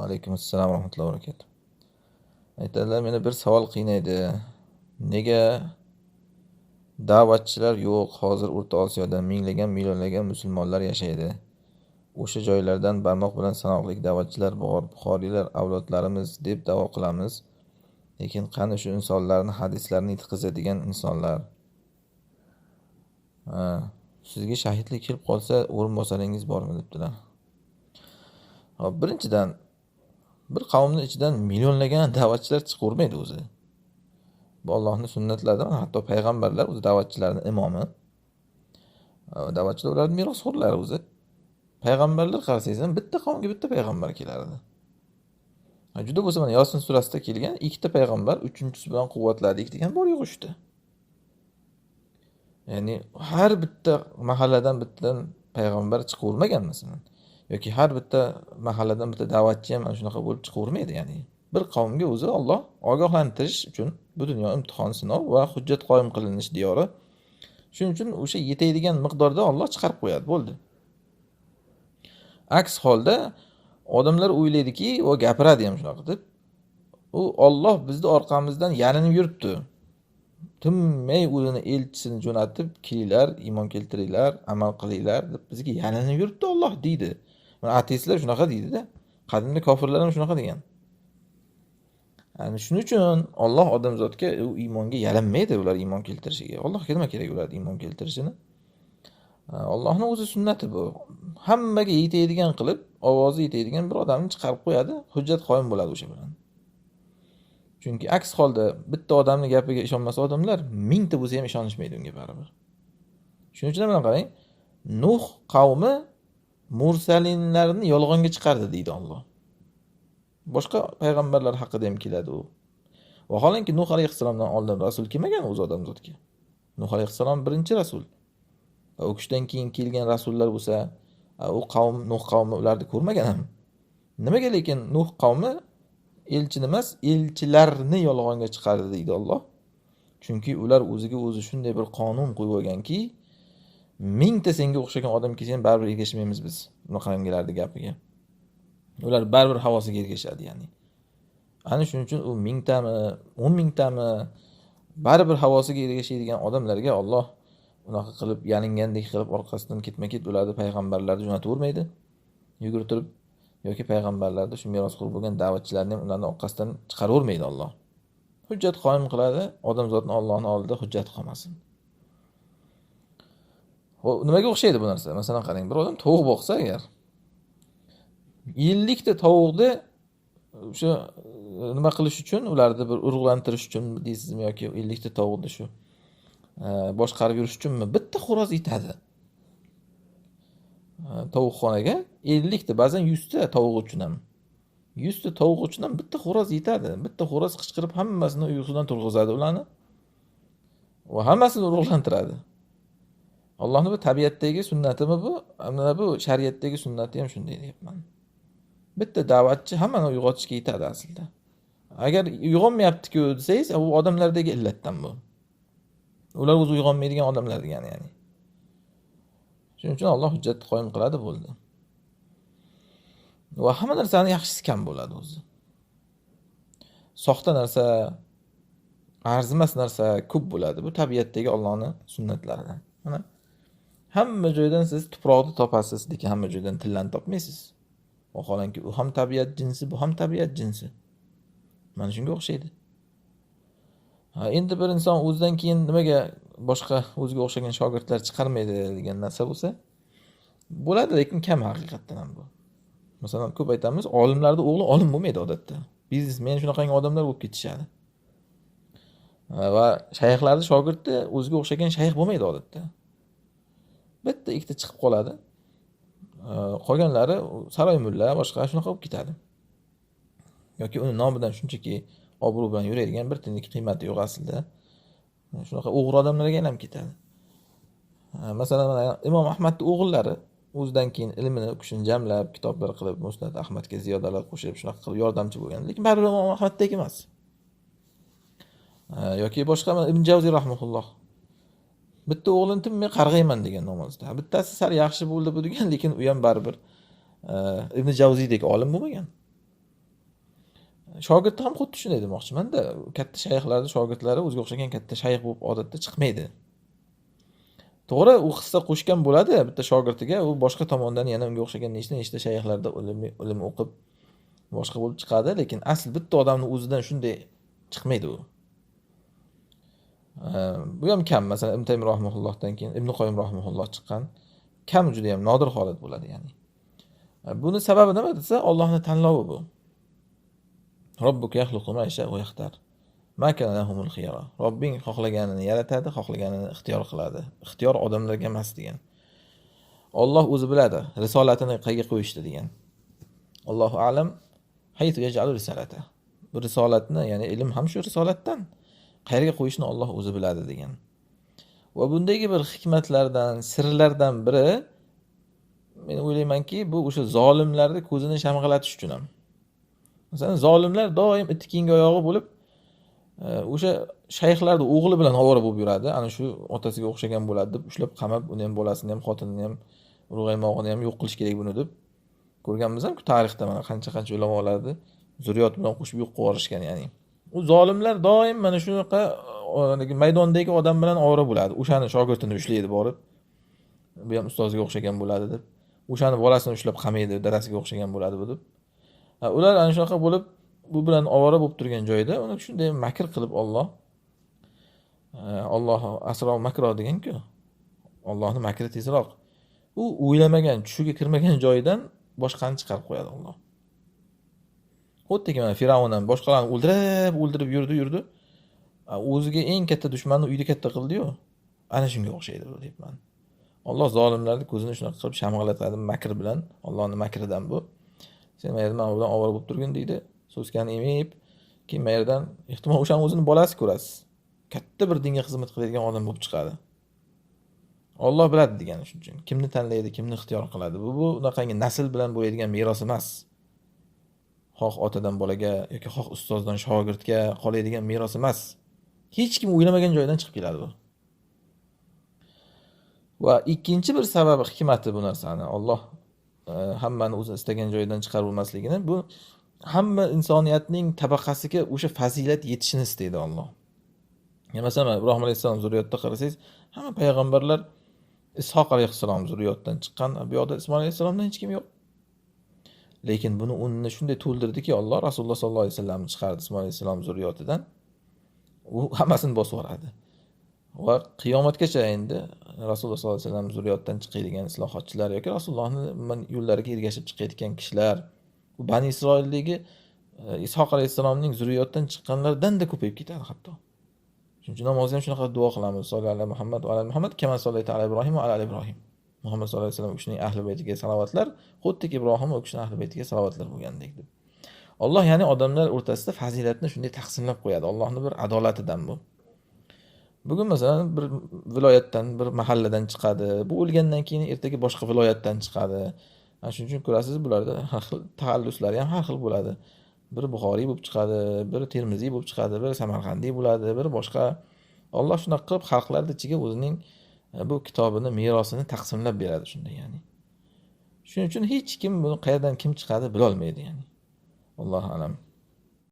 Alaykum assalom va rahmatullohi va barakatuh. Aytadilar, meni bir savol qiynaydi. Nega da'vatchilar yo'q? Hozir O'rta Osiyoda minglagan, millionlagan musulmonlar yashaydi. O'sha joylardan barmoq bilan sanoqli da'vatchilar bor. Buxoriylar avlodlarimiz deb da'vo qilamiz. Lekin qani shu insonlarni hadislarni yetqizadigan insonlar? Ha, sizga shahidlik kelib qolsa o'rinbosaringiz bormi debdilar. Hop, birinchidan bir qavmni ichidan millionlagan da'vatchilar chiqavermaydi o'zi. Bu Allohning sunnatlaridan, hatto payg'ambarlar o'zi da'vatchilarning imomi. Da'vatchilar ularning merosxo'rlari o'zi. Payg'ambarlar qarasangiz ham bitta qavmga bitta payg'ambar kelardi. Juda bo'lsa mana Yosin surasida kelgan ikkita payg'ambar, uchinchisi bilan quvvatladik degan bor yo'q uchta. Ya'ni har bitta mahalladan bittadan payg'ambar chiqavermagan masalan. Yoki har bitta mahalladan bitta da'vatchi ham mana shunaqa bo'lib chiqavermaydi ya'ni. Bir qavmga o'zi Alloh ogohlantirish uchun bu dunyo imtihon, sinov va hujjat qoyim qilinish diyori. Shuning uchun o'sha yetadigan miqdorda Alloh chiqarib qo'yadi, bo'ldi. Aks holda odamlar o'ylaydiki, o gapiradi ham shunaqa deb. U Alloh bizni orqamizdan yalinib yuribdi. Tinmay o'zini elchisini jo'natib, kelinglar, iymon keltiringlar, amal qilinglar deb bizga yalinib yuribdi Alloh deydi. Mana ateistlar shunaqa deydi-da. Qadimda kofirlar ham shunaqa degan. Yani shuning uchun Alloh odamzodga u iymonga yalinmaydi, ular iymon keltirishiga. Allohga nima kerak ular iymon keltirishini? Allohning o'zi sunnati bu. Hammaga yetadigan qilib, ovozi yetadigan bir odamni chiqarib qo'yadi, hujjat qoyim bo'ladi o'sha bilan. Chunki aks holda bitta odamning gapiga ishonmasa odamlar, mingta bo'lsa ham ishonishmaydi unga baribir. Shuning uchun mana qarang, Nuh qavmi mursalinlarni yolg'onga chiqardi deydi Alloh. Boshqa payg'ambarlar haqida ham keladi u. Vaholanki Nuh alayhissalomdan oldin rasul kelmagan o'z odamzodga. Nuh alayhissalom birinchi rasul. U kishidan keyin kelgan rasullar bo'lsa, u qavm Nuh qavmi ularni ko'rmagan ham. Nimaga lekin Nuh qavmi elchini emas, elchilarni yolg'onga chiqardi deydi Alloh. Chunki ular o'ziga o'zi shunday bir qonun qo'yib olganki, mingta senga o'xshagan odam kelsa ham baribir ergashmaymiz biz bunaqangilarni gapiga. Ular baribir havosiga ergashadi ya'ni. Ana shuning uchun u mingtami, 10 mingtami baribir havosiga ergashadigan odamlarga Alloh unaqa qilib yalingandek qilib orqasidan ketma-ket ularni payg'ambarlarni jo'natavermaydi. Yugurtirib yoki payg'ambarlarni shu merosxo'r bo'lgan da'vatchilarni ham ularning orqasidan chiqaravermaydi Alloh. Hujjat qoyim qiladi, odamzodni Allohning oldida hujjat qolmasin. Nimaga o'xshaydi bu narsa? Masalan qarang, bir odam tovuq boqsa agar 50 ta tovuqni o'sha nima qilish uchun, ularni bir urug'lantirish uchun deysizmi yoki 50 ta tovuqni shu boshqarib yurish uchunmi bitta xo'roz yetadi. Tovuqxonaga 50 ta, ba'zan 100 ta tovuq uchun ham. 100 ta tovuq uchun ham bitta xo'roz yetadi. Bitta xo'roz qichqirib hammasini uyqusidan turg'izadi ularni va hammasini urug'lantiradi. Allohning bu tabiatdagi sunnatimi bu? Mana bu shariatdagi sunnati ham shunday deyapman. Bitta da'vatchi hammani uyg'otishga yetadi aslida. Agar uyg'onmayapti-ku desangiz, bu odamlardagi illatdan bu. Ular o'zi uyg'onmaydigan odamlar degani ya'ni. Shuning uchun Alloh hujjat qoyim qiladi, bo'ldi. Va hamma narsaning yaxshisi kam bo'ladi o'zi. Soxta narsa, arzimas narsa ko'p bo'ladi. Bu tabiatdagi Allohning sunnatlaridan. Mana hamma joydan siz tuproqni topasiz, lekin hamma joydan tillarni topmaysiz. Vaholanki u ham tabiat jinsi, bu ham tabiat jinsi. Mana shunga o'xshaydi. Endi bir inson o'zidan keyin nimaga boshqa o'ziga o'xshagan shogirdlar chiqarmaydi degan narsa bo'lsa, bo'ladi, lekin kam haqiqatdan ham bu. Masalan, ko'p aytamiz, olimlarning o'g'li olim bo'lmaydi odatda. Biznesmen shunaqangi odamlar bo'lib ketishadi. Va shayxlarning shogirdi o'ziga o'xshagan shayx bo'lmaydi odatda. Bitta ikkita chiqib qoladi. Qolganlari saroy mulla, boshqa shunaqa bo'lib ketadi. Yoki uni nomidan shunchaki obro' bilan yuradigan bir tiyinlik qiymati yo'q aslida. Shunaqa o'g'ri odamlarga aylanib ketadi. Masalan, Imom Ahmadning o'g'illari o'zidan keyin ilmini o'qishini jamlab, kitoblar qilib, Musnad Ahmadga ziyodalar qo'shib, shunaqa qilib yordamchi bo'lgan. Lekin baribir Imom Ahmaddek emas. Yoki boshqa Ibn Javziy rahimahulloh. Bitta o'g'lini tinmay qarg'ayman degan namozda. Bittasi sal yaxshi bo'ldi bu degan, lekin u ham baribir Ibn Javziydek olim bo'lmagan. Shogird ham xuddi shunday demoqchiman-da. Katta shayxlarning shogirdlari o'ziga o'xshagan katta shayx bo'lib odatda chiqmaydi. To'g'ri, u hissa qo'shgan bo'ladi bitta shogirdiga, u boshqa tomondan yana unga o'xshagan nechta shayxlarda ilm o'qib boshqa bo'lib chiqadi, lekin asl bitta odamning o'zidan shunday chiqmaydi u. Bu ham kam. Masalan, Ibn Taymiy rahimahullohdan keyin Ibn Qoyyim rahimahulloh chiqqan kam, juda ham nodir holat bo'ladi, ya'ni. Buni sababi nima desa, Allohning tanlovi bu. Robbuka yaxluqu ma yasha va yaxtar. Ma kana lahumul xiyara. Robbing xohlaganini yaratadi, xohlaganini ixtiyor qiladi. Ixtiyor odamlarga emas degan. Alloh o'zi biladi risolatini qayerga qo'yishdi degan. Allohu a'lam haythu yaj'alu risolata. Bu risolatni, ya'ni ilm ham shu risolatdan qayerga qo'yishni Alloh o'zi biladi degan. Va bundagi bir hikmatlardan, sirlardan biri, men o'ylaymanki, bu o'sha zolimlarni ko'zini shamg'alatish uchun ham. Masalan, zolimlar doim iti keyingi oyog'i bo'lib, o'sha shayxlarning o'g'li bilan ovora bo'lib yuradi. Ana shu otasiga o'xshagan bo'ladi deb ushlab qamab, uni ham bolasini ham, xotinini ham, urug'aymog'ini ham yo'q qilish kerak buni deb. Ko'rganmiz-ku tarixda mana qancha ulamolarni zurriyot bilan qo'shib yo'q qilib yuborishgan, ya'ni. U zolimlar doim mana shunaqa maydondagi odam bilan ovora bo'ladi. O'shani shogirdini ushlaydi borib. Bu ham ustoziga o'xshagan bo'ladi deb. O'shani bolasini ushlab qamaydi, dadasiga o'xshagan bo'ladi bu deb. Ular ana shunaqa bo'lib, bu bilan ovora bo'lib turgan joyda uni shunday makr qilib Alloh asro makro degan-ku. Allohning makri tezroq. U o'ylamagan, tushiga kirmagan joydan boshqani chiqarib qo'yadi Alloh. Xuddiki mana Firavun ham boshqalarni o'ldirib yurdi. O'ziga eng katta dushmanni uyda katta qildi-yu. Ana shunga o'xshaydi bu deyapman. Alloh zolimlarning ko'zini shunaqa qilib shamg'alatadi makr bilan. Allohning makridan bu. Sen mayerdan mana bilan ovora bo'lib turgin deydi. So'skani emib, keyin mayerdan ehtimol o'shaning o'zini bolasi ko'rasiz. Katta bir dinga xizmat qiladigan odam bo'lib chiqadi. Alloh biladi degani shuning uchun. Kimni tanlaydi, kimni ixtiyor qiladi. Bu unaqangi nasl bilan bo'ladigan meros emas. Xoh otadan bolaga yoki xoh ustozdan shogirdga qoladigan meros emas. Hech kim o'ylamagan joydan chiqib keladi bu. Va ikkinchi bir sababi, hikmati bu narsani Alloh hammani o'zi istagan joydan chiqarib olmasligini, bu hamma insoniyatning tabaqasiga o'sha fazilat yetishini istaydi Alloh. Masalan, Ibrohim alayhisalom zurriyotida qarasangiz, hamma payg'ambarlar Ishoq alayhisalom zurriyotdan chiqqan. Bu yoqda Ismoil alayhisalomdan hech kim yo'q. Lekin buni o'rnini shunday to'ldirdiki, Alloh Rasululloh sollallohu alayhi vasallamni chiqardi Ismoil alayhisalom zurriyotidan. U hammasini bosib yuboradi. Va qiyomatgacha endi Rasululloh sollallohu alayhi vasallam zurriyotidan chiqadigan islohotchilar yoki Rasulullohning yo'llariga ergashib chiqayotgan kishilar, bu Bani Isroildagi Ishoq alayhisalomning zurriyotidan chiqqanlardan-da ko'payib ketadi hatto. Chunki namozda ham shunaqa duo qilamiz. Sollallohu alayhi Muhammad va alayhi Muhammad kama sollayta ala Ibrohim va ala Ibrohim. Muhammad sollallohu alayhi vasallam o'shaning ahli baytiga salovatlar, xuddiki Ibrohim va o'shaning ahli baytiga salovatlar bo'lgandek deb. Alloh ya'ni odamlar o'rtasida fazilatni shunday taqsimlab qo'yadi. Allohning bir adolatidan bu. Bugun masalan bir viloyatdan, bir mahalladan chiqadi. Bu o'lgandan keyin ertaga boshqa viloyatdan chiqadi. Shuning uchun ko'rasiz, bularda har xil taxalluslari ham har xil bo'ladi. Biri Buxoriy bo'lib chiqadi, biri Termiziy bo'lib chiqadi, biri Samarqandiy bo'ladi, biri boshqa. Alloh shunaqa qilib xalqlar ichiga o'zining bu kitobini, merosini taqsimlab beradi shunday, ya'ni. Shuning uchun hech kim buni qayerdan kim chiqadi bila olmaydi, ya'ni. Allohu a'lam.